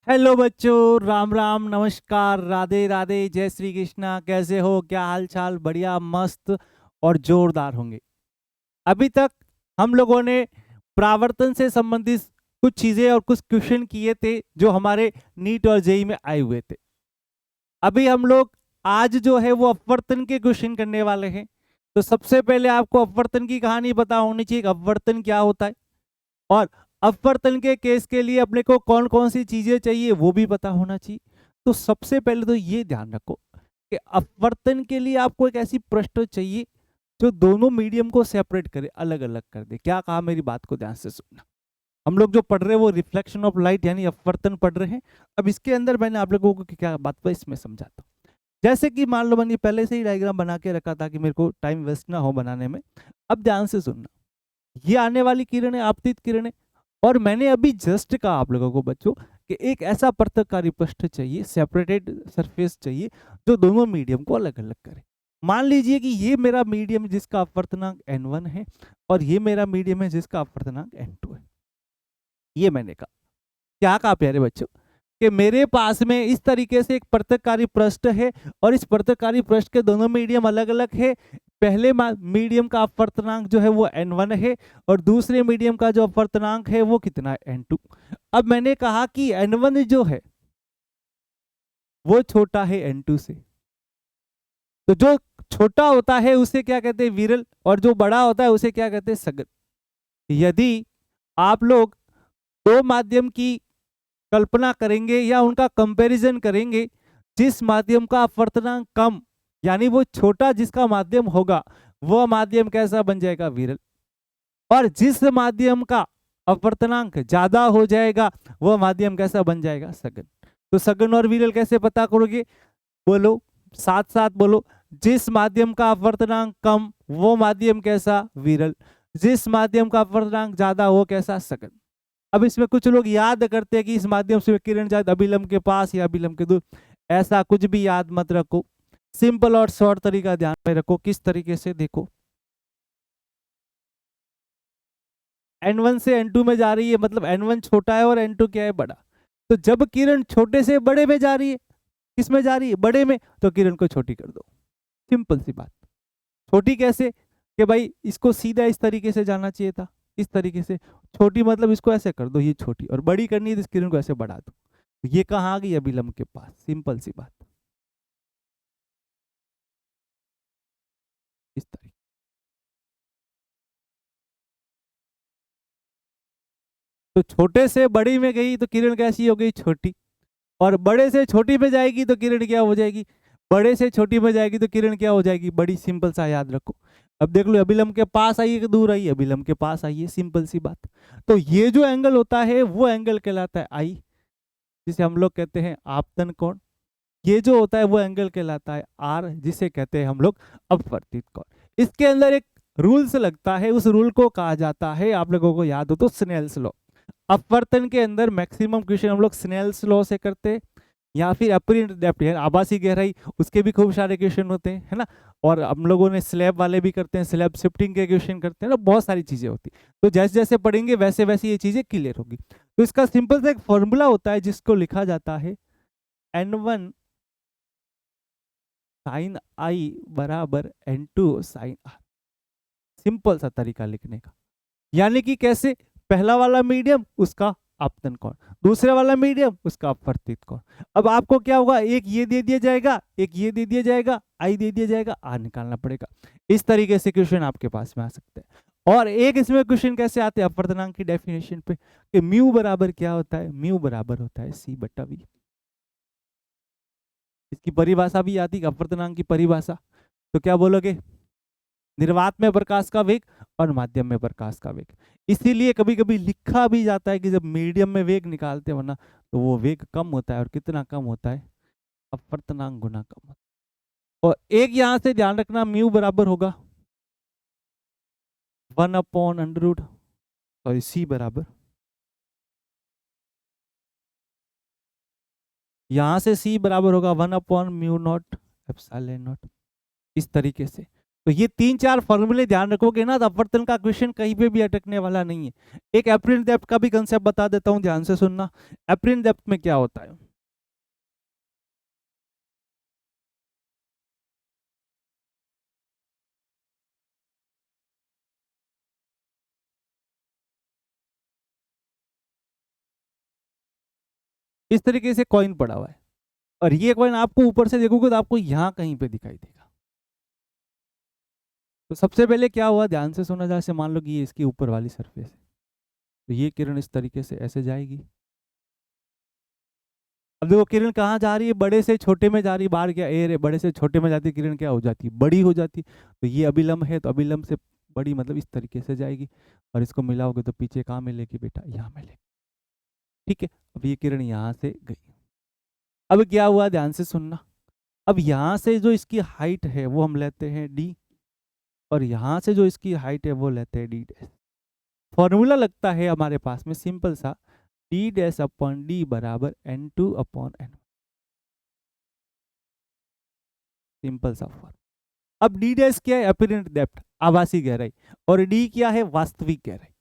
Hello बच्चों, राम राम, नमस्कार, राधे राधे, जय श्री कृष्णा। कैसे हो? क्या हाल चाल? बढ़िया, मस्त और जोरदार होंगे। अभी तक हम लोगों ने प्रावर्तन से संबंधित कुछ चीजें और कुछ क्वेश्चन किए थे जो हमारे नीट और जेई में आए हुए थे। अभी हम लोग आज जो है वो अपवर्तन के क्वेश्चन करने वाले हैं। तो सबसे पहले आपको अपवर्तन की कहानी पता होनी चाहिए कि अपवर्तन क्या होता है, और अपवर्तन के केस के लिए अपने को कौन कौन सी चीजें चाहिए वो भी पता होना चाहिए। तो सबसे पहले तो ये ध्यान रखो कि अपवर्तन के लिए आपको एक ऐसी पृष्ठ चाहिए जो दोनों मीडियम को सेपरेट करे, अलग अलग कर दे। क्या कहा? मेरी बात को ध्यान से सुनना। हम लोग जो पढ़ रहे हैं वो रिफ्लेक्शन ऑफ लाइट यानी अपवर्तन पढ़ रहे हैं। अब इसके अंदर मैंने आप लोगों को क्या बात पर इसमें समझाता हूँ। जैसे कि मान लो मैंने पहले से ही डायग्राम बना के रखा था कि मेरे को टाइम वेस्ट ना हो बनाने में। अब ध्यान से सुनना। ये आने वाली किरण है, आपतित किरण है। और मैंने अभी जस्ट कहा आप लोगों को बच्चों कि एक ऐसा पृथककारी पृष्ठ चाहिए, सेपरेटेड सरफेस चाहिए जो दोनों मीडियम को अलग अलग करे। मान लीजिए कि ये मेरा मीडियम जिसका अपवर्तनांक n1 है और ये मेरा मीडियम है जिसका अपवर्तनांक n2 है। ये मैंने कहा। क्या कहा प्यारे बच्चों कि मेरे पास में इस तरीके से एक पृथककारी पृष्ठ है और इस पृथककारी पृष्ठ के दोनों मीडियम अलग अलग है। पहले मीडियम का अपवर्तनांक जो है वो n1 है और दूसरे मीडियम का जो अपवर्तनांक है वो कितना है? n2। अब मैंने कहा कि n1 जो है वो छोटा है n2 से। तो जो छोटा होता है उसे क्या कहते हैं? विरल। और जो बड़ा होता है उसे क्या कहते हैं? सघन। यदि आप लोग दो माध्यम की कल्पना करेंगे या उनका कंपैरिजन करेंगे, जिस माध्यम का अपवर्तनांक कम यानी वो छोटा जिसका माध्यम होगा वह माध्यम कैसा बन जाएगा? विरल। और जिस माध्यम का अपवर्तनांक ज्यादा हो जाएगा वह माध्यम कैसा बन जाएगा? सघन। तो सघन और विरल कैसे पता करोगे? बोलो, साथ साथ बोलो। जिस माध्यम का अपवर्तनांक कम वो माध्यम कैसा? विरल। जिस माध्यम का अपवर्तनांक ज्यादा वो कैसा? सघन। अब इसमें कुछ लोग याद करते हैं कि इस माध्यम से किरण जाए अभिलंब के पास या अभिलंब के दूर। ऐसा कुछ भी याद मत रखो। सिंपल और शॉर्ट तरीका ध्यान में रखो। किस तरीके से? देखो, n1 से n2 में जा रही है, मतलब n1 छोटा है और n2 क्या है? बड़ा। तो जब किरण छोटे से बड़े में जा रही है, किस में जा रही है? बड़े में। तो किरण को छोटी कर दो। सिंपल सी बात। छोटी कैसे? कि भाई इसको सीधा इस तरीके से जाना चाहिए था, इस तरीके से। छोटी मतलब इसको ऐसे कर दो, ये छोटी। और बड़ी करनी है तो इस किरण को ऐसे बढ़ा दो। ये कहाँ आ गई? अभिलंब के पास। सिंपल सी बात। इस तरीके। तो छोटे से बड़ी में गई तो किरण कैसी हो गई? छोटी। और बड़े से छोटी में जाएगी तो किरण क्या हो जाएगी? बड़े से छोटी में जाएगी तो किरण क्या हो जाएगी? बड़ी। सिंपल सा याद रखो। अब देख लो, अभिलंब के पास आई है कि दूर आई है? अभिलंब के पास आई है। सिंपल सी बात। तो ये जो एंगल होता है वो एंगल कहलाता है आई, जिसे हम लोग कहते हैं आपतन कोण। ये जो होता है वो एंगल कहलाता है आर, जिसे कहते हैं हम लोग अपवर्तित कोण। इसके अंदर एक रूल्स लगता है, उस रूल को कहा जाता है, आप लोगों को याद हो तो, स्नेल्स लॉ। अपवर्तन के अंदर मैक्सिमम क्वेश्चन हम लोग स्नेल्स लॉ से करते हैं, या फिर अपरिंट डेप्थ है आभासी गहराई, उसके भी खूब सारे क्वेश्चन होते हैं, है ना। और हम लोगों ने स्लैब वाले भी करते हैं, स्लैब शिफ्टिंग के क्वेश्चन करते हैं ना, बहुत सारी चीजें होती हैं। तो जैसे जैसे पढ़ेंगे वैसे वैसे ये चीजें क्लियर होगी। तो इसका सिंपल सा एक फॉर्मूला होता है जिसको लिखा जाता है n1 साइन आई बराबर n2 साइन आर। सिंपल सा तरीका लिखने का। यानी कि कैसे? पहला वाला मीडियम उसका आपतन कोण, दूसरे वाला मीडियम उसका अपवर्तित कोण। अब आपको क्या होगा? एक ये दे दिया जाएगा, एक ये दे दिया जाएगा, आई दे दिया जाएगा, आर निकालना पड़ेगा। इस तरीके से क्वेश्चन आपके पास में आ सकते हैं। और एक इसमें क्वेश्चन कैसे आते हैं अपवर्तनांक की डेफिनेशन पे, कि म्यू बराबर क्या होता है? म्यू बराबर होता है सी बटा वी। इसकी परिभाषा भी आती है, अपवर्तनांक की परिभाषा। तो क्या बोलोगे? निर्वात में प्रकाश का वेग और माध्यम में प्रकाश का वेग। इसीलिए कभी कभी लिखा भी जाता है कि जब मीडियम में वेग निकालते हो ना, तो वो वेग कम होता है। और कितना कम होता है? अपवर्तनांक गुना कम होता है। और एक यहां से ध्यान रखना, म्यू बराबर होगा 1/√, सॉरी सी बराबर, यहां से सी बराबर होगा 1/μ0 एप्सिलॉन नॉट। इस तरीके से। तो ये 3-4 फॉर्मूले ध्यान रखोगे ना, तो अपवर्तन का क्वेश्चन कहीं पे भी अटकने वाला नहीं है। एक एप्रिल डेप्थ का भी कंसेप्ट बता देता हूँ, ध्यान से सुनना। एप्रिल डेप्थ में क्या होता है? इस तरीके से कॉइन पड़ा हुआ है, और ये कॉइन आपको ऊपर से देखोगे तो आपको यहाँ कहीं पे दिखाई देगा। तो सबसे पहले क्या हुआ, ध्यान से सुना, जैसे मान लो कि ये इसकी ऊपर वाली सरफेस है, तो ये किरण इस तरीके से ऐसे जाएगी। अब देखो किरण कहाँ जा रही है, बड़े से छोटे में जा रही है, बाहर क्या एयर है, बड़े से छोटे में जाती है किरण, क्या हो जाती है, बड़ी हो जाती है। तो ये अभिलंब है, तो अभिलंब से बड़ी मतलब इस तरीके से जाएगी, और इसको मिलाओगे तो पीछे कहाँ मिलेगी बेटा, यहाँ मिलेगी। ठीक है, अब ये किरण यहाँ से गई। अब क्या हुआ, ध्यान से सुनना। अब यहाँ से जो इसकी हाइट है वो हम लेते हैं डी, और यहाँ से जो इसकी हाइट है वो लेते हैं डी डैश। फॉर्मूला लगता है हमारे पास में सिंपल सा, डी डैश अपॉन डी बराबर n2 अपॉन n। सिंपल सा फॉर्म। अब डी डैश क्या है, अपीरेंट डेप्थ, आभासी गहराई, और डी क्या है, वास्तविक गहराई।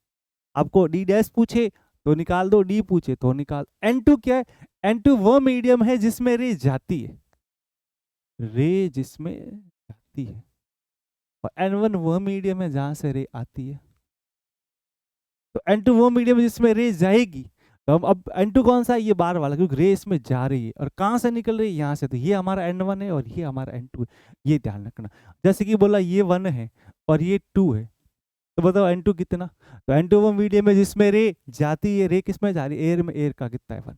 आपको डी डैश पूछे तो निकाल दो, डी पूछे तो निकाल। n2 क्या है, n2 वो मीडियम है जिसमें रे जाती है, रे जिसमें जाती है, और n1 वो मीडियम है जहां से रे आती है। तो n2 वो मीडियम है जिसमें रे जाएगी, तो हम अब n2 कौन सा है, ये बार वाला, क्योंकि रे इसमें जा रही है, और कहां से निकल रही है, यहाँ से। तो ये हमारा n1 है और ये हमारा n2 है, ये ध्यान रखना। जैसे कि बोला ये 1 है और ये 2 है, तो बताओ n2 कितना। तो n2 वो मीडियम है जिसमें रे जाती है, रे किसमें जा रही है, एयर में, एयर का कितना है 1।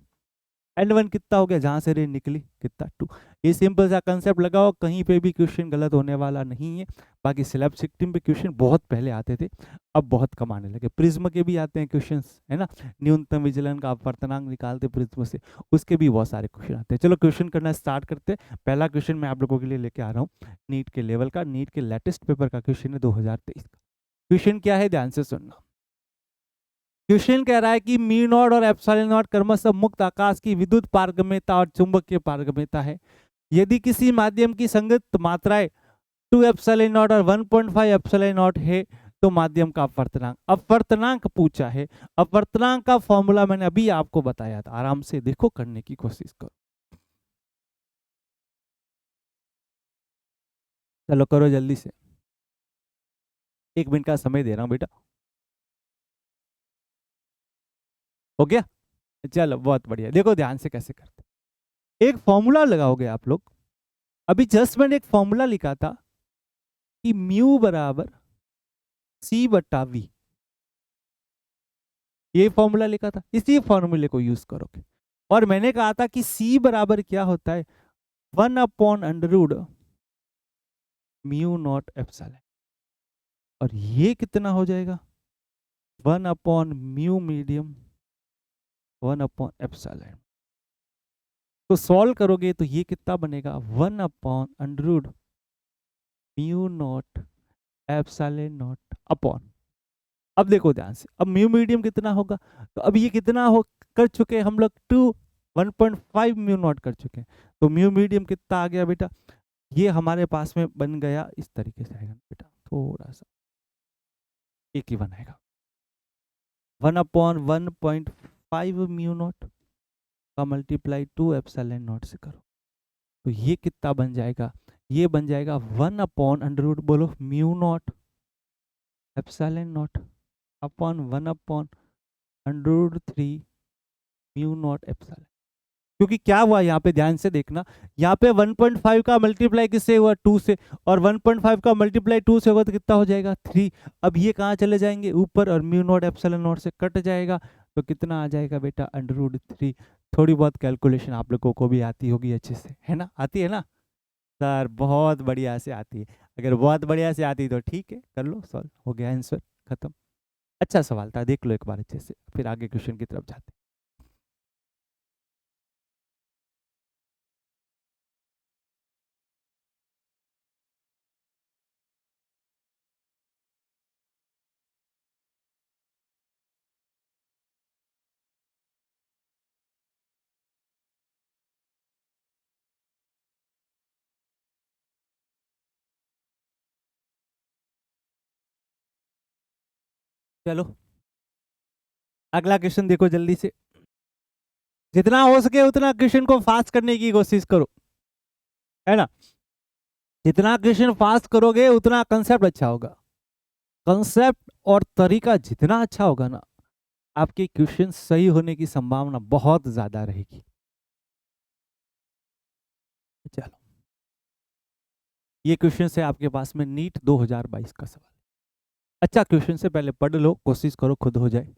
n1 कितना हो गया, जहां से रे निकली, कितना 2। ये सिंपल सा कंसेप्ट लगाओ, कहीं पे भी क्वेश्चन गलत होने वाला नहीं है। बाकी स्लैब सिस्टम पे क्वेश्चन बहुत पहले आते थे, अब बहुत कम आने लगे। प्रिज्म के भी आते हैं क्वेश्चंस, है ना, न्यूनतम विचलन का अपवर्तनांक निकालते प्रिज्म से, उसके भी बहुत सारे क्वेश्चन आते हैं। चलो क्वेश्चन करना स्टार्ट करते हैं। पहला क्वेश्चन मैं आप लोगों के लिए लेके आ रहा हूँ नीट के लेवल का, नीट के लेटेस्ट पेपर का क्वेश्चन है 2023 का। क्वेश्चन क्या है, ध्यान से सुनना। क्वेश्चन कह रहा है कि म्यू नॉट और एप्सिलॉन नॉट क्रमशः मुक्त आकाश की विद्युत पारगम्यता और चुंबकीय पारगम्यता है। यदि किसी माध्यम की संगत मात्राएं 2 एप्सिलॉन नॉट और 1.5 एप्सिलॉन नॉट है, तो माध्यम का अपवर्तनांक, अपवर्तनांक पूछा है। अपवर्तनांक का फॉर्मूला मैंने अभी आपको बताया था, आराम से देखो, करने की कोशिश करो। चलो करो जल्दी से, 1 मिनट का समय दे रहा हूं बेटा। हो गया, चलो बहुत बढ़िया। देखो ध्यान से कैसे करते, एक फॉर्मूला लगाओगे आप लोग। अभी जस्ट मैंने एक फॉर्मूला लिखा था कि म्यू बराबर सी बट्टा वी, ये फॉर्मूला लिखा था, इसी फॉर्मूले को यूज करोगे। और मैंने कहा था कि सी बराबर क्या होता है, 1/√, म्यू नॉट एप्सिलॉन, और ये कितना हो जाएगा, 1/म्यू मीडियम, 1/एप्सिलॉन। तो सॉल्व करोगे तो ये कितना बनेगा, 1/√, mu naught epsilon not upon. अब देखो ध्यान से, अब म्यू मीडियम कितना होगा, तो अब ये कितना हो कर चुके हैं हम लोग, 1.5 म्यू नॉट कर चुके हैं। तो म्यू मीडियम कितना आ गया बेटा, ये हमारे पास में बन गया, इस तरीके से आएगा बेटा, थोड़ा सा एक ही बनाएगा, 1/1.5 म्यू नॉट का मल्टीप्लाई 2 एप्सिलॉन नॉट से करो, तो ये कितना बन जाएगा, ये बन जाएगा 1/√, बोलो, mu naught epsilon not upon 1/√3 mu naught epsilon. क्योंकि क्या हुआ यहाँ पे, ध्यान से देखना, यहाँ पे 1.5 का मल्टीप्लाई किससे हुआ, 2 से, और 1.5 का मल्टीप्लाई 2 से होगा तो कितना हो जाएगा, 3। अब ये कहाँ चले जाएंगे, ऊपर, और म्यू नॉट एप्सिलॉन नॉट से कट जाएगा, तो कितना आ जाएगा बेटा, √3। थोड़ी बहुत कैलकुलेशन आप लोगों को भी आती होगी अच्छे से, है ना, आती है ना सर, बहुत बढ़िया से आती है। अगर बहुत बढ़िया से आती तो ठीक है, कर लो सॉल्व, हो गया आंसर, खत्म। अच्छा सवाल था, देख लो एक बार अच्छे से, फिर आगे क्वेश्चन की तरफ जाते हैं। चलो अगला क्वेश्चन देखो जल्दी से। जितना हो सके उतना क्वेश्चन को फास्ट करने की कोशिश करो, है ना। जितना क्वेश्चन फास्ट करोगे उतना कंसेप्ट अच्छा होगा। कंसेप्ट और तरीका जितना अच्छा होगा ना, आपके क्वेश्चन सही होने की संभावना बहुत ज्यादा रहेगी। चलो ये क्वेश्चन है आपके पास में नीट 2022 का सवाल। अच्छा क्वेश्चन से पहले पढ़ लो, कोशिश करो खुद हो जाए।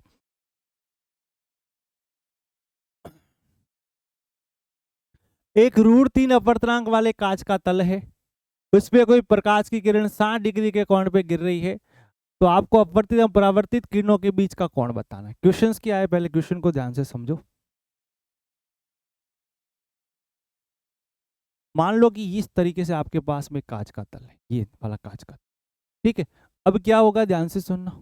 एक रूढ़ 3 अपवर्तनांक वाले कांच का तल है, उसपे कोई प्रकाश की किरण 60 डिग्री के कोण पे गिर रही है, तो आपको अपवर्तित एवं परावर्तित किरणों के बीच का कोण बताना है। क्वेश्चंस क्या है, पहले क्वेश्चन को ध्यान से समझो। मान लो कि इस तरीके से आपके पास में कांच का तल है, ये वाला कांच का, ठीक है। अब क्या होगा, ध्यान से सुनना।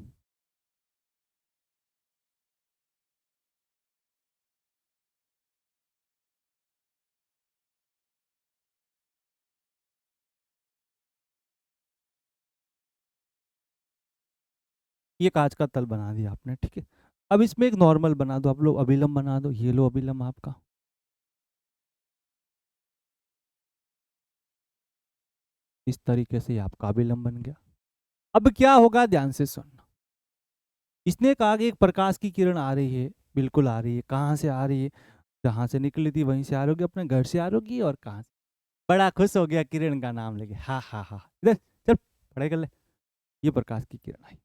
ये कांच का तल बना दिया आपने, ठीक है। अब इसमें एक नॉर्मल बना दो, आप लोग अभिलंब बना दो, ये लो अभिलंब आपका। इस तरीके से आपका अभिलंब बन गया। अब क्या होगा, ध्यान से सुनना। इसने कहा कि एक प्रकाश की किरण आ रही है, बिल्कुल आ रही है। कहाँ से आ रही है, जहां से निकली थी वहीं से आ रही होगी, अपने घर से आ रही होगी। और कहाँ से, बड़ा खुश हो गया किरण का नाम लेके, हा हा हा, इधर चल पढ़े कर ले। ये प्रकाश की किरण आई।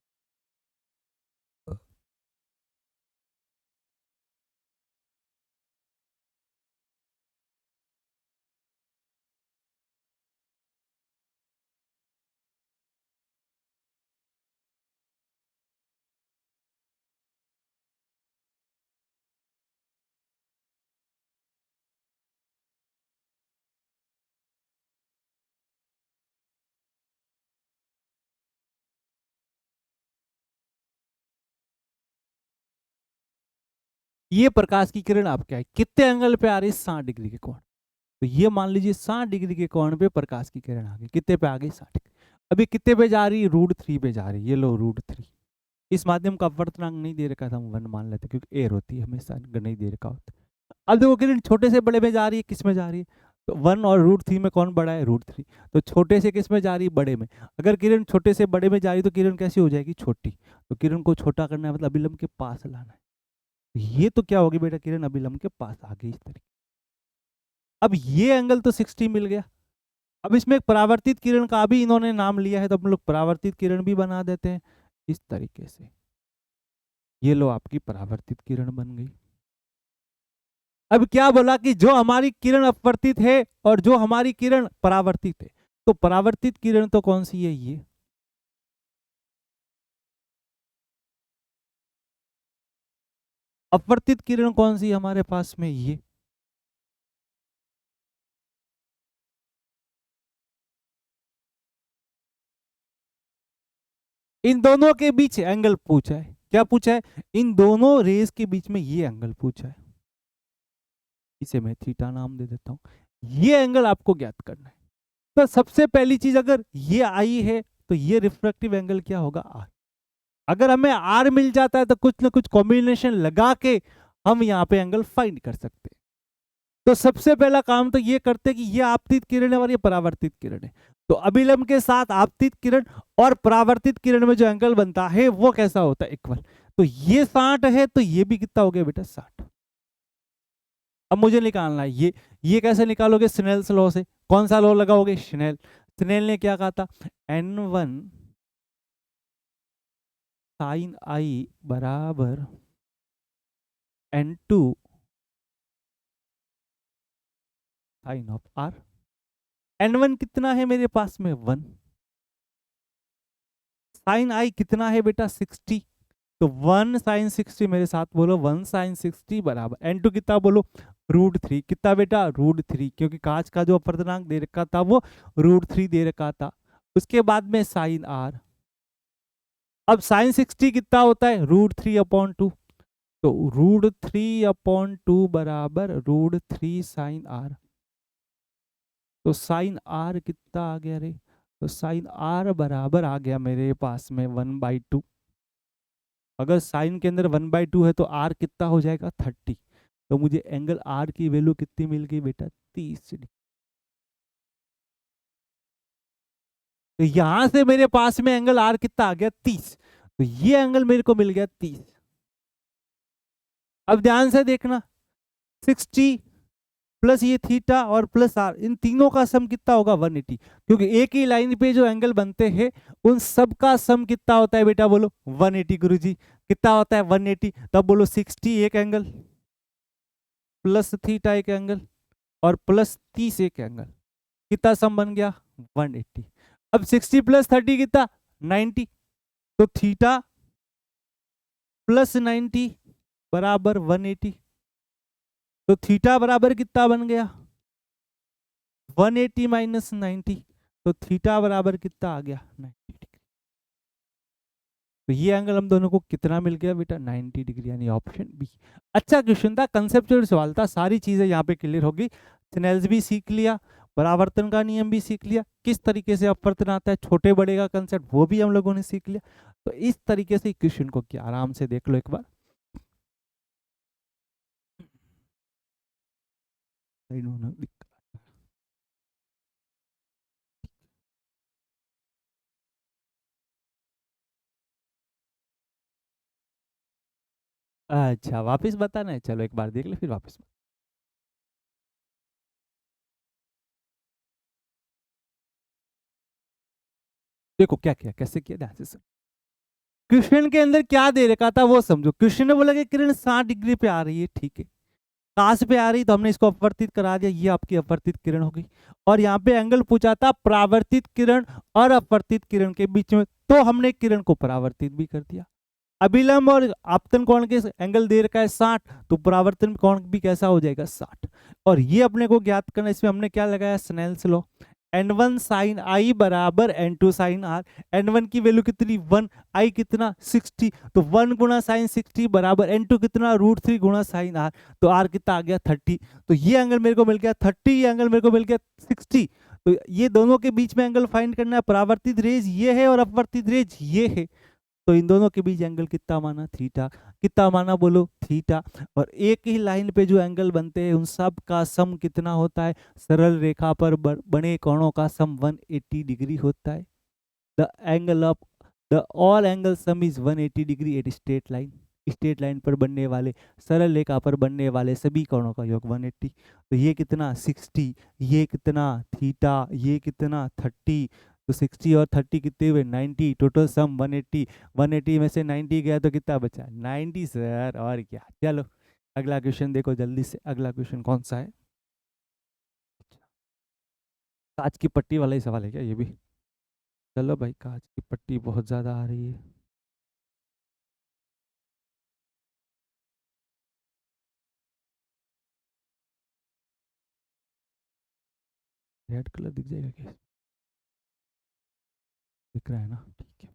ये प्रकाश की किरण आप क्या है, कितने एंगल पे आ रही है, 60 डिग्री के कोण। तो ये मान लीजिए 60 डिग्री के कोण पे प्रकाश की किरण आ गई, कितने पे आ गई, 60। अभी कितने पे जा रही है, √3 पे जा रही है, ये लो √3। इस माध्यम का अपवर्तनांक नहीं दे रखा था, हम 1 मान लेते क्योंकि एयर होती है हमेशा, नहीं दे रखा होता। अब देखो किरण छोटे से बड़े में जा रही है, किस में जा रही है, तो 1 और √3 में कौन बड़ा है, √3। तो छोटे से किस में जा रही है, बड़े में। अगर किरण छोटे से बड़े में जा रही है तो किरण कैसी हो जाएगी, छोटी। तो किरण को छोटा करना है, मतलब अभिलंब के पास लाना है। ये तो क्या होगी बेटा, किरण अभिलंब के पास आ गई इस तरीके। अब ये एंगल तो 60 मिल गया। अब इसमें एक परावर्तित किरण का भी इन्होंने नाम लिया है, तो हम लोग परावर्तित किरण भी बना देते हैं इस तरीके से। ये लो आपकी परावर्तित किरण बन गई। अब क्या बोला कि जो हमारी किरण अपवर्तित है और जो हमारी किरण परावर्तित है, तो परावर्तित किरण तो कौन सी है, ये। अपवर्तित किरण कौन सी है हमारे पास में, ये। इन दोनों के बीच एंगल पूछा है, क्या पूछा है, इन दोनों रेस के बीच में ये एंगल पूछा है। इसे मैं थीटा नाम दे देता हूं। ये एंगल आपको ज्ञात करना है। तो सबसे पहली चीज, अगर ये आई है तो ये रिफ्रैक्टिव एंगल क्या होगा, आर। अगर हमें आर मिल जाता है तो कुछ ना कुछ कॉम्बिनेशन लगा के हम यहाँ पे एंगल फाइंड कर सकते हैं। तो सबसे पहला काम तो ये करते हैं कि ये आपतित किरण है और ये परावर्तित किरण है। तो अभिलंब के साथ आपतित किरण और परावर्तित किरण में जो एंगल बनता है वो कैसा होता है, इक्वल। तो ये 60 है तो ये भी कितना हो गया बेटा, 60। अब मुझे निकालना है ये कैसे निकालोगे, स्नेल्स लॉ से। कौन सा लॉ लगाओगे, स्नेल। स्नेल ने क्या कहा था, N1 साइन आई बराबर N2 sign of are. N1 कितना है मेरे पास में, 1। साइन आई कितना है बेटा, 60। तो 1 साइन 60, मेरे साथ बोलो 1 साइन 60 बराबर N2 कितना बोलो, √3। कितना बेटा, √3, क्योंकि कांच का जो अपवर्तनांक दे रखा था वो √3 दे रखा था। उसके बाद में साइन आर। अब साइन 60 कितना होता है, √3/2। तो √3/2 बराबर √3 साइन आर। तो साइन आर कितना आ गया रे, तो साइन आर बराबर आ गया मेरे पास में 1/2। अगर साइन के अंदर 1/2 है तो आर कितना हो जाएगा 30। तो मुझे एंगल आर की वैल्यू कितनी मिल गई बेटा 30 डिग्री। तो यहां से मेरे पास में एंगल आर कितना आ गया 30। तो ये एंगल मेरे को मिल गया 30। अब ध्यान से देखना 60 प्लस ये थीटा और प्लस आर, इन तीनों का सम कितना होगा 180। क्योंकि एक ही लाइन पे जो एंगल बनते हैं उन सब का सम कितना होता है बेटा बोलो 180। गुरुजी कितना होता है 180। तब बोलो 60 एक एंगल प्लस थीटा एक एंगल और प्लस 30 एक एंगल, कितना सम बन गया 180। अब 60 प्लस 30 कितना 90। तो थीटा प्लस 90 बराबर 180। तो थीटा बराबर कितना बन गया 180 माइनस 90। तो थीटा बराबर कितना आ गया 90 डिग्री। तो ये एंगल हम दोनों को कितना मिल गया बेटा 90 डिग्री, यानी ऑप्शन बी। अच्छा क्वेश्चन था, कंसेप्चुअल सवाल था, सारी चीजें यहाँ पे क्लियर होगी। स्नेल्स भी सीख लिया, परावर्तन का नियम भी सीख लिया, किस तरीके से अपवर्तन आता है, छोटे बड़े का कंसेप्ट वो भी हम लोगों ने सीख लिया। तो इस तरीके से क्वेश्चन को क्या आराम से देख लो एक बार। अच्छा वापस बताना है, चलो एक बार देख ले फिर वापस। देखो क्या किया, कैसे किया, ध्यान से सुन। क्वेश्चन के अंदर क्या दे रखा था वो समझो। क्वेश्चन ने बोला कि किरण 60 डिग्री पे आ रही है, ठीक है, कहां से पे आ रही, तो हमने इसको अपवर्तित करा दिया, ये आपकी अपवर्तित किरण हो गई। और यहाँ पे एंगल पूछा था परावर्तित किरण और अपवर्तित किरण के बीच में, तो हमने किरण को परावर्तित भी कर दिया। अभिलंब और आपतन कोण के एंगल दे रखा है 60, तो परावर्तन कोण भी कैसा हो जाएगा 60। और ये अपने को ज्ञात करना, इसमें हमने क्या लगाया स्नेल्स लॉ, n1 साइन आई बराबर n2 साइन आर। n1 की वैल्यू कितनी 1, आई कितना 60, तो 1 गुणा साइन 60 बराबर n2 कितना √3 गुणा साइन आर। तो आर कितना आ गया 30। तो ये एंगल मेरे को मिल गया 30, ये एंगल मेरे को मिल गया 60। तो ये दोनों के बीच में एंगल फाइंड करना है, परावर्तित रेज ये है और अपवर्तित रेज ये है। तो इन दोनों के बीच एंगल कितना माना थीटा, कितना माना बोलो थीटा। और एक ही लाइन पे जो एंगल बनते हैं उन सब का सम कितना होता है, सरल रेखा पर बने कोणों का सम 180 डिग्री होता है। The angle of the all angle sum is 180 degree at straight line. Straight line पर बनने वाले, सरल रेखा पर बनने वाले सभी कोणों का योग 180। तो ये कितना 60, ये कितना थीटा, ये कितना 30। तो 60 और 30 कितने हुए 90, टोटल सम 180। 180 में से 90 गया तो कितना बचा 90 सर, और क्या। चलो अगला क्वेश्चन देखो जल्दी से, अगला क्वेश्चन कौन सा है, कांच की पट्टी वाला ही सवाल है क्या ये भी। चलो भाई कांच की पट्टी बहुत ज्यादा आ रही है। रेड कलर दिख जाएगा क्या, दिख रहा है ना, ठीक है।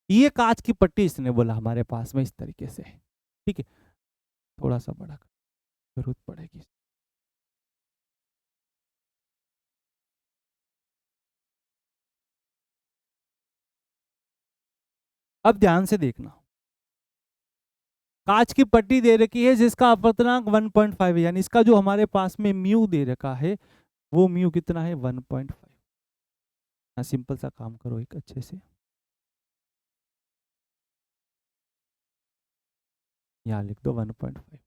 ये कांच की पट्टी इसने बोला हमारे पास में इस तरीके से, ठीक है, थोड़ा सा बड़ा जरूरत पड़ेगी। अब ध्यान से देखना, कांच की पट्टी दे रखी है जिसका अपवर्तनांक 1.5 है, यानी इसका जो हमारे पास में म्यू दे रखा है वो म्यू कितना है 1.5। सिंपल सा काम करो एक अच्छे से, यहाँ लिख दो 1.5।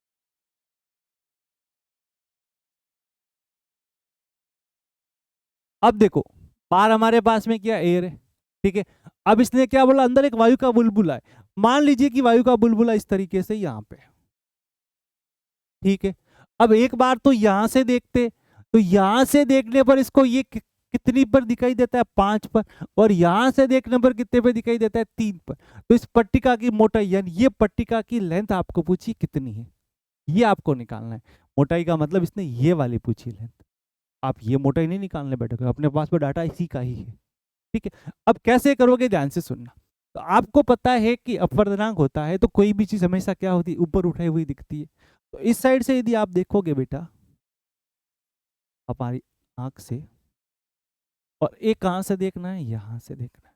अब देखो बार हमारे पास में क्या एयर है, ठीक है। अब इसने क्या बोला, अंदर एक वायु का बुलबुला है। मान लीजिए कि वायु का बुलबुला इस तरीके से यहाँ पे, ठीक है। अब एक बार तो यहां से देखते, तो यहां से देखने पर इसको ये कितनी पर दिखाई देता है 5 पर, और यहां से देखने पर कितने पे दिखाई देता है 3 पर। तो इस पट्टिका की मोटाई यानी ये पट्टिका की लेंथ आपको पूछी कितनी है, ये आपको निकालना है। मोटाई का मतलब इसने ये वाली पूछी लेंथ, आप ये मोटाई नहीं निकालने बैठोगे, अपने पास में डाटा इसी का ही है, ठीक है। अब कैसे करोगे ध्यान से सुनना। तो आपको पता है कि अपवर्तनांक होता है तो कोई भी चीज हमेशा क्या होती है ऊपर उठाई हुई दिखती है। तो इस साइड से यदि आप देखोगे बेटा, हमारी आंख से, और एक कहाँ से देखना है, यहाँ से देखना है।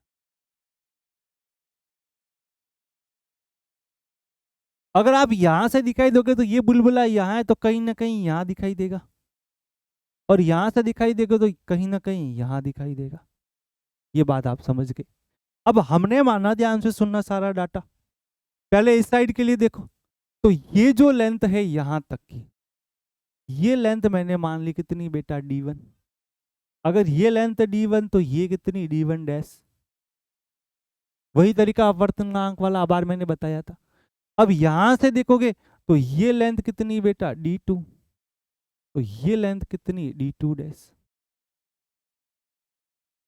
अगर आप यहाँ से दिखाई दोगे तो ये बुलबुला यहाँ है तो कहीं ना कहीं यहाँ दिखाई देगा, और यहाँ से दिखाई देगा तो कहीं ना कहीं यहाँ दिखाई देगा। ये बात आप समझ गए। अब हमने माना, ध्यान से सुनना सारा डाटा। पहले इस साइड के लिए देखो, तो ये जो लेंथ है यहां तक की, ये लेंथ मैंने मान ली कितनी बेटा, d1। अगर ये लेंथ d1 तो ये कितनी, d1 डैश। वही तरीका अपवर्तनांक वाला बार मैंने बताया था। अब यहां से देखोगे तो ये लेंथ कितनी बेटा, d2, तो ये लेंथ कितनी, d2 डैश।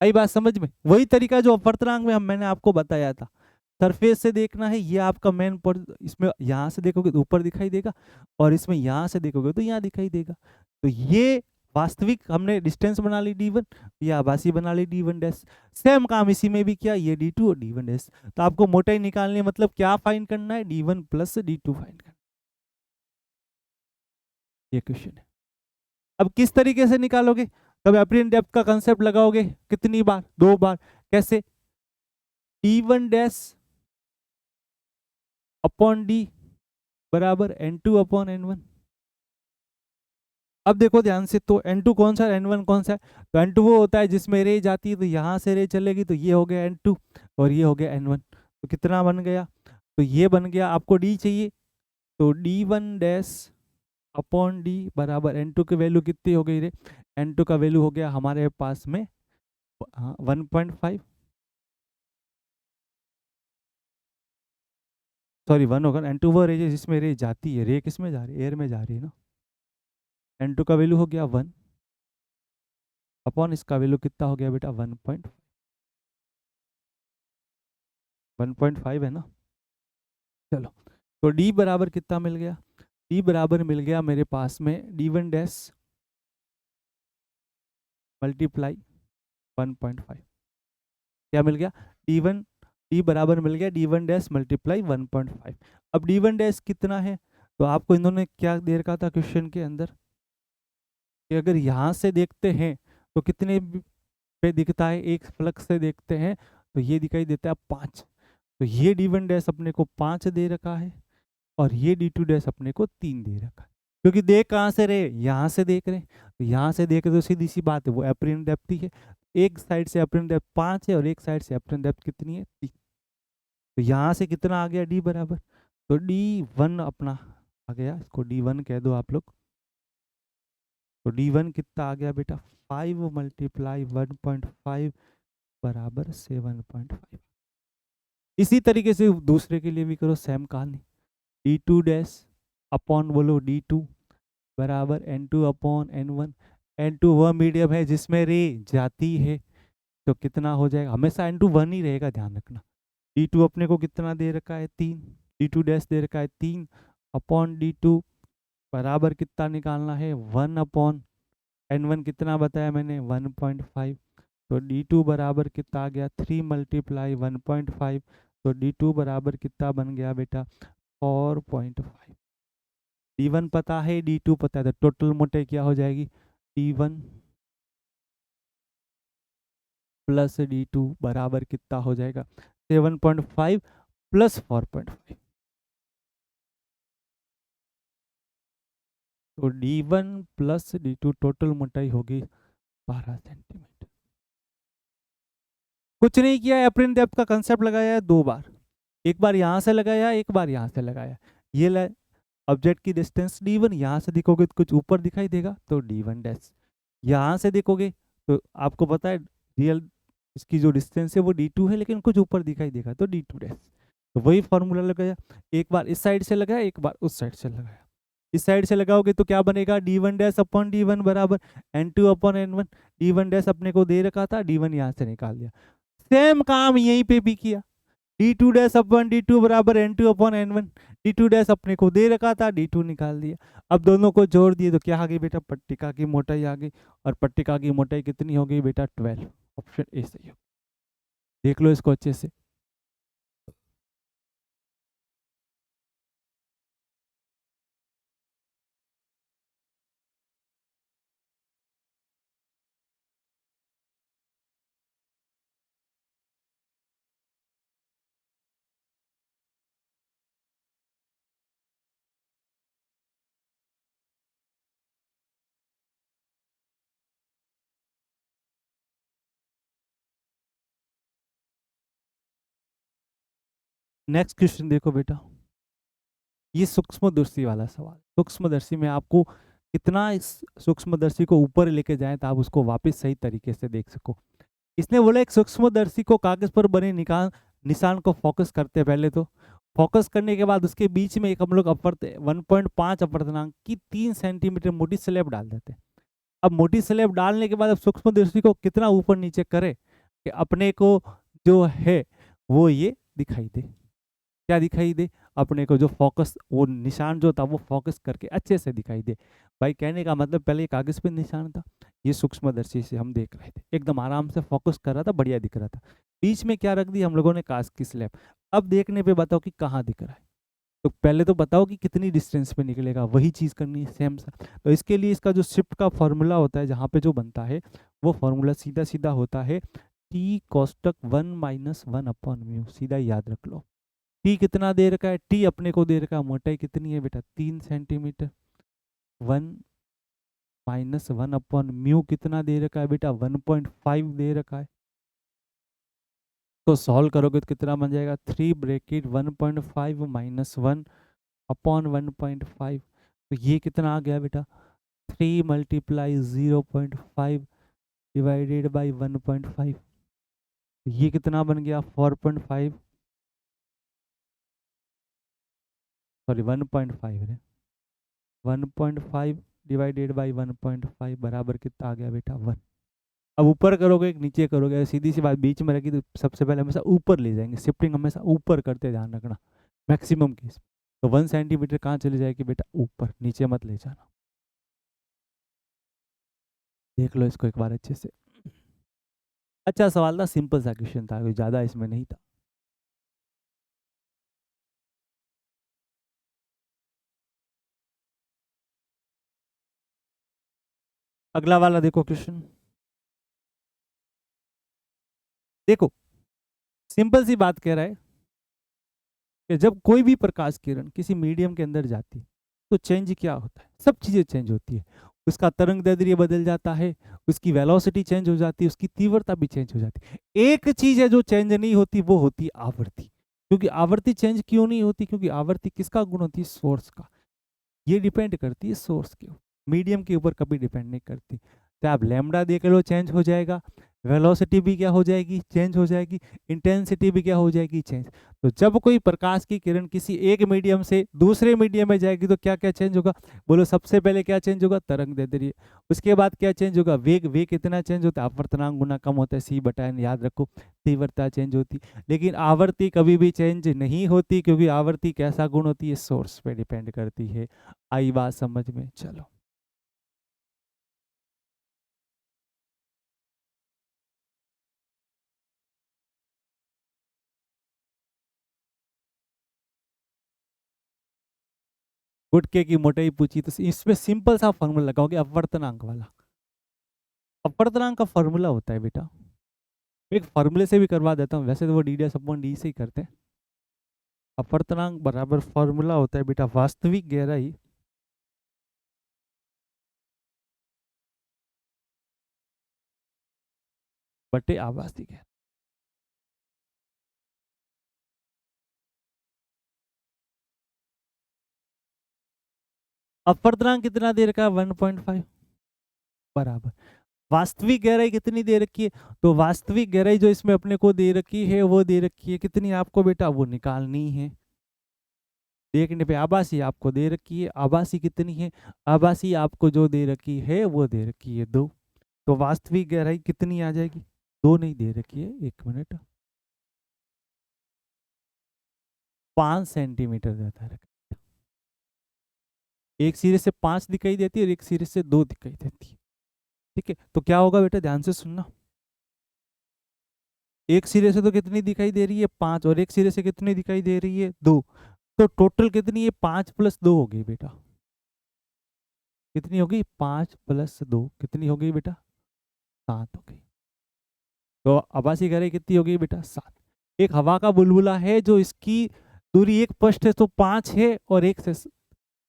आई बात समझ में? वही तरीका जो अपवर्तनांक में मैंने आपको बताया था। सरफेस से देखना है, ये आपका मेन पॉइंट। इसमें यहाँ से देखोगे तो ऊपर दिखाई देगा, और इसमें यहाँ से देखोगे तो यहाँ दिखाई देगा। तो ये वास्तविक हमने डिस्टेंस बना ली d1, ये आभासी बना ली d1 डैश। सेम काम इसी में भी किया, ये d2 और d1 डैश। तो आपको मोटाई निकालनी है, मतलब क्या फाइंड करना है, d1 प्लस d2 फाइंड करना। ये क्वेश्चन है। अब किस तरीके से निकालोगे? तब एप्रियन डेप्थ का कंसेप्ट लगाओगे कितनी बार, 2 बार। कैसे? d1 डैश अपॉन d बराबर n2 अपॉन n1। अब देखो ध्यान से, तो n2 कौन सा है, n1 कौन सा है? तो n2 वो होता है जिसमें रे जाती है, तो यहाँ से रे चलेगी, तो ये हो गया n2 और ये हो गया n1। तो कितना बन गया? तो ये बन गया, आपको d चाहिए, तो d1 डैश अपॉन d बराबर n2 की वैल्यू कितनी हो गई रे? n2 का वैल्यू हो गया हमारे पास में 1.5, सॉरी 1 होगा। n2 वो रे जिसमें रे जाती है, रे किस में जा रही है, एयर में जा रही है ना। n2 का वैल्यू हो गया 1 अपॉन इसका वैल्यू कितना हो गया बेटा, 1.5 है ना। चलो, तो d बराबर कितना मिल गया? d बराबर मिल गया मेरे पास में d1 डैश मल्टीप्लाई 1.5। क्या मिल गया? d1, d बराबर मिल गया d1 डैश मल्टीप्लाई 1.5। अब d1 डैश कितना है? तो आपको इन्होंने क्या दे रखा था क्वेश्चन के अंदर, कि अगर यहाँ से देखते हैं तो कितने पे दिखता है, एक फ्लक्स से देखते हैं तो ये दिखाई देता है 5। तो ये d1 डैश अपने को 5 दे रखा है, और ये d2 डैश अपने को 3 दे रखा है। क्योंकि देख कहाँ से रहे, यहाँ से देख रहे, तो यहाँ से देख रहे तो सीधी सी बात है, वो एप्रियन डेप्थ ही है। एक साइड से एप्रियन डेप्थ 5 है और एक साइड से एप्रियन डेप्थ कितनी है, 3। तो यहाँ से कितना आ गया d बराबर, तो d1 अपना आ गया, इसको d1 कह दो आप लोग। तो d1 कितना आ गया बेटा, 5 मल्टीप्लाई 1.5 बराबर 7.5। इसी तरीके से दूसरे के लिए भी करो सेम कहानी। d2 डैश अपॉन बोलो d2 बराबर n2 अपॉन n1। n2 वह मीडियम है जिसमें रे जाती है, तो कितना हो जाएगा, हमेशा n2 1 ही रहेगा, ध्यान रखना। d2 अपने को कितना दे रखा है, 3। d2 डैश दे रखा है 3 अपॉन d2 बराबर कितना निकालना है, 1 अपॉन n1 कितना बताया मैंने, 1.5। तो d2 बराबर कितना आ गया, 3 मल्टीप्लाई 1.5। तो d2 बराबर कितना बन गया बेटा, 4.5। d1 पता है, d2 पता है, तो टोटल मोटाई क्या हो जाएगी, d1 प्लस d2 बराबर कितना हो जाएगा, 7.5 प्लस 4.5। तो d1 प्लस d2 टोटल मोटाई होगी 12 सेंटीमीटर। कुछ नहीं किया, एप्रियन डेप्थ का कंसेप्ट लगाया है 2 बार। एक बार यहाँ से लगाया, एक बार यहाँ से लगाया। ये ऑब्जेक्ट की डिस्टेंस d1, यहाँ से देखोगे तो कुछ ऊपर दिखाई देगा, तो d1 डैश। यहाँ से देखोगे तो आपको पता है रियल इसकी जो डिस्टेंस है वो d2 है, लेकिन कुछ ऊपर दिखाई देगा, तो d2 डैश। तो वही फॉर्मूला लगाया, एक बार इस साइड से लगाया, एक बार उस साइड से लगाया। इस साइड से लगाओगे तो क्या बनेगा, d1 डैश अपॉन d1 बराबर n2 upon n1। d1 dash अपने को दे रखा था, d1 यहाँ से निकाल दिया। सेम काम यहीं पे भी किया, d2 डैश अपॉन d2 बराबर n2 upon n1। d2 dash अपने को दे रखा था, d2 निकाल दिया। अब दोनों को जोड़ दिए तो क्या आ गई बेटा, पट्टिका की मोटाई आ गई। और पट्टिका की मोटाई कितनी हो गई बेटा, 12। ऑप्शन ए सही हो। देख लो इसको अच्छे से। नेक्स्ट क्वेश्चन देखो बेटा, ये सूक्ष्मदर्शी वाला सवाल। सूक्ष्मदर्शी में आपको कितना इस सूक्ष्मदर्शी को ऊपर लेके जाएं तो आप उसको वापस सही तरीके से देख सको। इसने बोला एक सूक्ष्मदर्शी को कागज पर बने निशान को फोकस करते हैं। पहले तो फोकस करने के बाद उसके बीच में एक हम लोग 1.5 अपवर्तनांक की 3 सेंटीमीटर मोटी स्लैब डाल देते हैं। अब मोटी स्लैब डालने के बाद अब सूक्ष्मदर्शी को कितना ऊपर नीचे करे कि अपने को जो है वो ये दिखाई दे। क्या दिखाई दे? अपने को जो फोकस, वो निशान जो था वो फोकस करके अच्छे से दिखाई दे। भाई कहने का मतलब पहले कागज पे निशान था, ये सूक्ष्मदर्शी से हम देख रहे थे, एकदम आराम से फोकस कर रहा था, बढ़िया दिख रहा था। बीच में क्या रख दी हम लोगों ने? कांच की स्लैब। अब देखने पे बताओ कि कहाँ दिख रहा है। तो पहले तो बताओ कि कितनी डिस्टेंस पे निकलेगा, वही चीज करनी है सेम सा। तो इसके लिए इसका जो शिफ्ट का फॉर्मूला होता है, जहाँ पे जो बनता है वो फॉर्मूला सीधा सीधा होता है टी कोष्टक 1-1/म्यू। सीधा याद रख लो। टी कितना दे रखा है? टी अपने को दे रखा है, मोटाई कितनी है बेटा? 3 सेंटीमीटर। 1-1/म्यू कितना दे रखा है बेटा? 1.5 दे रखा है। तो सॉल्व करोगे तो कितना बन जाएगा? 3 ब्रैकेट 1.5 - 1/1.5। तो ये कितना आ गया बेटा? 3 × 0.5 डिवाइडेड बाई 1.5। ये कितना बन गया? 4.5, सॉरी 1.5 है। 1.5 डिवाइडेड बाई 1.5 बराबर कितना आ गया बेटा? 1। अब ऊपर करोगे कि नीचे करोगे, सीधी सी बात, बीच में रखी तो सबसे पहले हमेशा ऊपर ले जाएंगे। शिफ्टिंग हमेशा ऊपर करते, ध्यान रखना मैक्सिमम केस। तो 1 सेंटीमीटर कहाँ चली जाएगी बेटा? ऊपर, नीचे मत ले जाना। देख लो इसको एक बार अच्छे से। अच्छा सवाल था, सिंपल सा क्वेश्चन था, कोई ज्यादा इसमें नहीं था। अगला वाला देखो क्वेश्चन। देखो सिंपल सी बात कह रहा है कि जब कोई भी प्रकाश किरण किसी मीडियम के अंदर जाती तो चेंज क्या होता है? सब चीजें चेंज होती है। उसका तरंग दैर्ध्य बदल जाता है, उसकी वेलोसिटी चेंज हो जाती है, उसकी तीव्रता भी चेंज हो जाती है। एक चीज है जो चेंज नहीं होती, वो होती है आवृत्ति। क्योंकि आवृत्ति चेंज क्यों नहीं होती? क्योंकि आवृत्ति किसका गुण होती है? सोर्स का। ये डिपेंड करती है सोर्स के ऊपर, मीडियम के ऊपर कभी डिपेंड नहीं करती। तो आप लैम्डा देख लो, चेंज हो जाएगा। वेलोसिटी भी क्या हो जाएगी? चेंज हो जाएगी। इंटेंसिटी भी क्या हो जाएगी? चेंज। तो जब कोई प्रकाश की किरण किसी एक मीडियम से दूसरे मीडियम में जाएगी तो क्या क्या चेंज होगा? बोलो सबसे पहले क्या चेंज होगा? तरंग दैर्ध्य। उसके बाद क्या चेंज होगा? वेग। वेग कितना चेंज होता है? अपवर्तनांक गुना कम होता है, c/n, याद रखो। तीव्रता चेंज होती। लेकिन आवर्ती कभी भी चेंज नहीं होती, क्योंकि आवर्ती कैसा गुण होती है? सोर्स पे डिपेंड करती है। आई बात समझ में? चलो गुटके की मोटाई पूछी तो इसमें सिंपल सा फॉर्मूला लगाओगे, अपवर्तनांक वाला। अपवर्तनांक का फॉर्मूला होता है बेटा, एक फॉर्मूले से भी करवा देता हूँ, वैसे तो वो डी से ही करते हैं। अपवर्तनांक बराबर फॉर्मूला होता है बेटा, वास्तविक गहराई बटे आभासी गहराई। अपवर्तनांक कितना दे रखा है? 1.5 बराबर वास्तविक गहराई कितनी दे रखी है? तो वास्तविक गहराई जो इसमें अपने को दे रखी है वो दे रखी है कितनी? आपको बेटा वो निकालनी है। देखने पे आभासी आपको दे रखी है, आभासी कितनी है? आभासी आपको जो दे रखी है वो दे रखी है 2। तो वास्तविक गहराई कितनी आ जाएगी? 2 नहीं दे रखी है, 1 मिनट, 5 सेंटीमीटर देता है। एक सिरे से 5 दिखाई देती है और एक सिरे से 2 दिखाई देती है। ठीक है, तो क्या होगा बेटा? ध्यान से सुनना। एक सिरे से तो कितनी दिखाई दे रही है? 5, और एक सिरे से कितनी दिखाई दे रही है? 2। तो टोटल कितनी है? 5 + 2 हो गई बेटा। कितनी होगी? 5 + 2 कितनी हो गई बेटा? 7 हो गई। तो आभासी गहराई कितनी हो गई बेटा? 7। एक हवा का बुलबुला है जो इसकी दूरी 1 पृष्ठ है तो 5 है, और एक से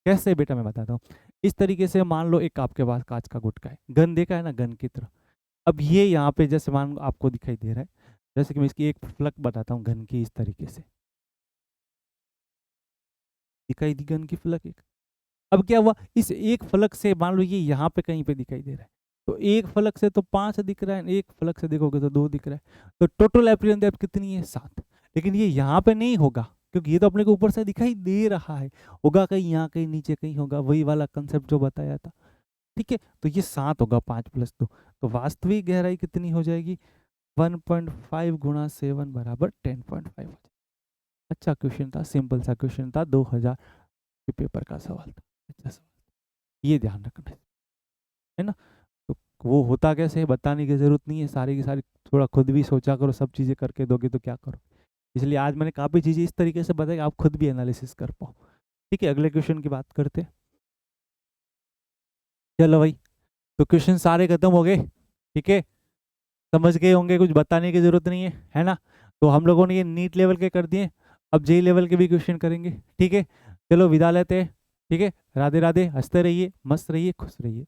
कैसे बेटा मैं बताता हूँ। इस तरीके से मान लो एक आपके पास कांच का गुटका है, गन देखा है ना, गन की तरह। अब ये यहाँ पे जैसे मान आपको दिखाई दे रहा है, जैसे कि मैं इसकी एक फ्लक बताता हूँ गन की, इस तरीके से। दिखाई दी गन की फलक एक। अब क्या हुआ, इस एक फलक से मान लो ये यहाँ पे कहीं पे दिखाई दे रहा है, तो एक फलक से तो 5 दिख रहा है, एक फलक से देखोगे तो 2 दिख रहा है, तो टोटल एपीरियन डेप्थ कितनी है 7। लेकिन ये यहाँ पे नहीं होगा क्योंकि ये तो अपने को ऊपर से दिखाई दे रहा है, होगा कहीं यहाँ कहीं नीचे कहीं होगा, वही वाला कंसेप्ट जो बताया था। ठीक है, तो ये 7 होगा 5 + 2, तो वास्तविक गहराई कितनी हो जाएगी 1.5 × 7 = 10.5। अच्छा क्वेश्चन था, सिंपल सा क्वेश्चन था, 2000 के पेपर का सवाल था। अच्छा सवाल, ये ध्यान रखना है ना। तो वो होता कैसे है बताने की जरूरत नहीं है, सारी की सारी थोड़ा खुद भी सोचा करो, सब चीजें करके दोगे तो क्या करो। इसलिए आज मैंने काफी चीजें इस तरीके से बताई आप खुद भी एनालिसिस कर पाओ। ठीक है, अगले क्वेश्चन की बात करते हैं। चलो भाई, तो क्वेश्चन सारे खत्म हो गए। ठीक है, समझ गए होंगे, कुछ बताने की जरूरत नहीं है ना। तो हम लोगों ने ये नीट लेवल के कर दिए, अब जेई लेवल के भी क्वेश्चन करेंगे। ठीक है, चलो विदा लेते हैं। ठीक है, राधे राधे, हंसते रहिए, मस्त रहिए, खुश रहिए।